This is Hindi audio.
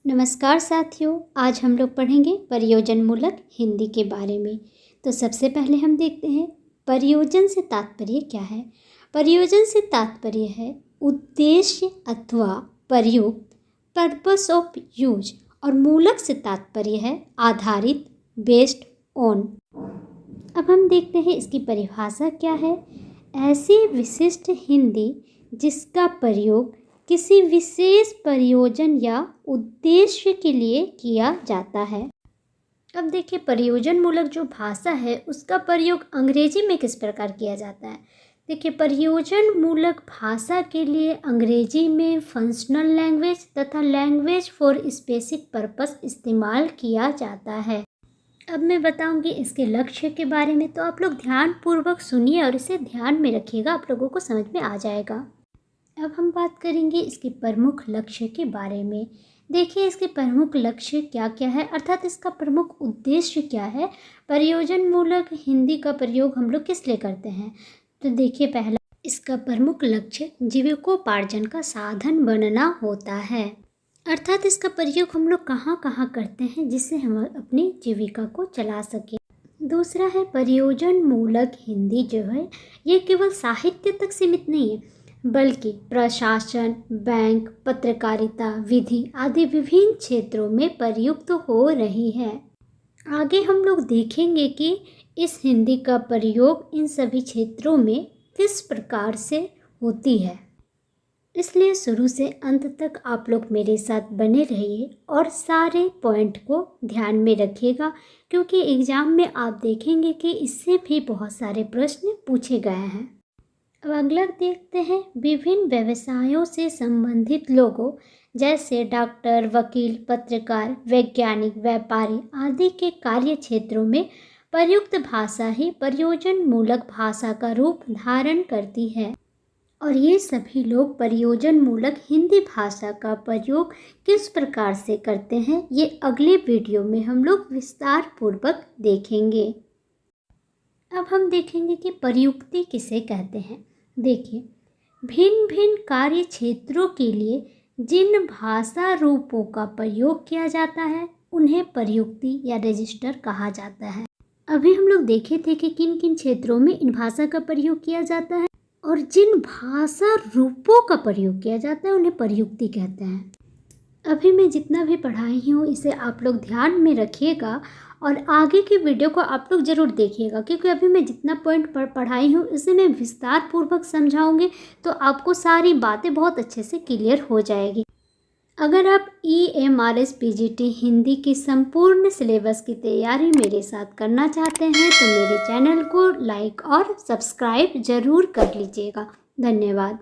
नमस्कार साथियों, आज हम लोग पढ़ेंगे प्रयोजन मूलक हिंदी के बारे में। तो सबसे पहले हम देखते हैं प्रयोजन से तात्पर्य क्या है। प्रयोजन से तात्पर्य है उद्देश्य अथवा प्रयोग, पर्पस ऑफ यूज, और मूलक से तात्पर्य है आधारित, बेस्ड ऑन। अब हम देखते हैं इसकी परिभाषा क्या है। ऐसी विशिष्ट हिंदी जिसका प्रयोग किसी विशेष प्रयोजन या उद्देश्य के लिए किया जाता है। अब देखिए, प्रयोजन मूलक जो भाषा है उसका प्रयोग अंग्रेजी में किस प्रकार किया जाता है। देखिए, प्रयोजन मूलक भाषा के लिए अंग्रेजी में फंक्शनल लैंग्वेज तथा लैंग्वेज फॉर स्पेसिफिक पर्पस इस्तेमाल किया जाता है। अब मैं बताऊंगी इसके लक्ष्य के बारे में, तो आप लोग ध्यानपूर्वक सुनिए और इसे ध्यान में रखिएगा, आप लोगों को समझ में आ जाएगा। अब हम बात करेंगे इसके प्रमुख लक्ष्य के बारे में। देखिए, इसके प्रमुख लक्ष्य क्या क्या है, अर्थात इसका प्रमुख उद्देश्य क्या है। प्रयोजन मूलक हिंदी का प्रयोग हम लोग किस लिए करते हैं। तो देखिए, पहला इसका प्रमुख लक्ष्य जीविकोपार्जन का साधन बनना होता है। अर्थात इसका प्रयोग हम लोग कहाँ कहाँ करते हैं जिससे हम अपनी जीविका को चला सकें। दूसरा है प्रयोजन मूलक हिंदी जो है ये केवल साहित्य तक सीमित नहीं है, बल्कि प्रशासन, बैंक, पत्रकारिता, विधि आदि विभिन्न क्षेत्रों में प्रयुक्त हो रही है। आगे हम लोग देखेंगे कि इस हिंदी का प्रयोग इन सभी क्षेत्रों में किस प्रकार से होती है। इसलिए शुरू से अंत तक आप लोग मेरे साथ बने रहिए और सारे पॉइंट को ध्यान में रखिएगा, क्योंकि एग्जाम में आप देखेंगे कि इससे भी बहुत सारे प्रश्न पूछे गए हैं। अब अगला देखते हैं विभिन्न व्यवसायों से संबंधित लोगों जैसे डॉक्टर, वकील, पत्रकार, वैज्ञानिक, व्यापारी आदि के कार्य क्षेत्रों में प्रयुक्त भाषा ही प्रयोजन मूलक भाषा का रूप धारण करती है। और ये सभी लोग प्रयोजन मूलक हिंदी भाषा का प्रयोग किस प्रकार से करते हैं, ये अगले वीडियो में हम लोग विस्तार पूर्वक देखेंगे। अब हम देखेंगे कि प्रयुक्ति किसे कहते हैं। देखिए, भिन्न भिन्न कार्य क्षेत्रों के लिए जिन भाषा रूपों का प्रयोग किया जाता है उन्हें प्रयुक्ति या रजिस्टर कहा जाता है। अभी हम लोग देखे थे कि किन किन क्षेत्रों में इन भाषा का प्रयोग किया जाता है, और जिन भाषा रूपों का प्रयोग किया जाता है उन्हें प्रयुक्ति कहते हैं। अभी मैं जितना भी पढ़ाई हूँ इसे आप लोग ध्यान में रखिएगा और आगे की वीडियो को आप लोग ज़रूर देखिएगा, क्योंकि अभी मैं जितना पॉइंट पढ़ाई हूँ इसे मैं विस्तार पूर्वक समझाऊंगी तो आपको सारी बातें बहुत अच्छे से क्लियर हो जाएगी। अगर आप EMRS PGT हिंदी की संपूर्ण सिलेबस की तैयारी मेरे साथ करना चाहते हैं तो मेरे चैनल को लाइक और सब्सक्राइब ज़रूर कर लीजिएगा। धन्यवाद।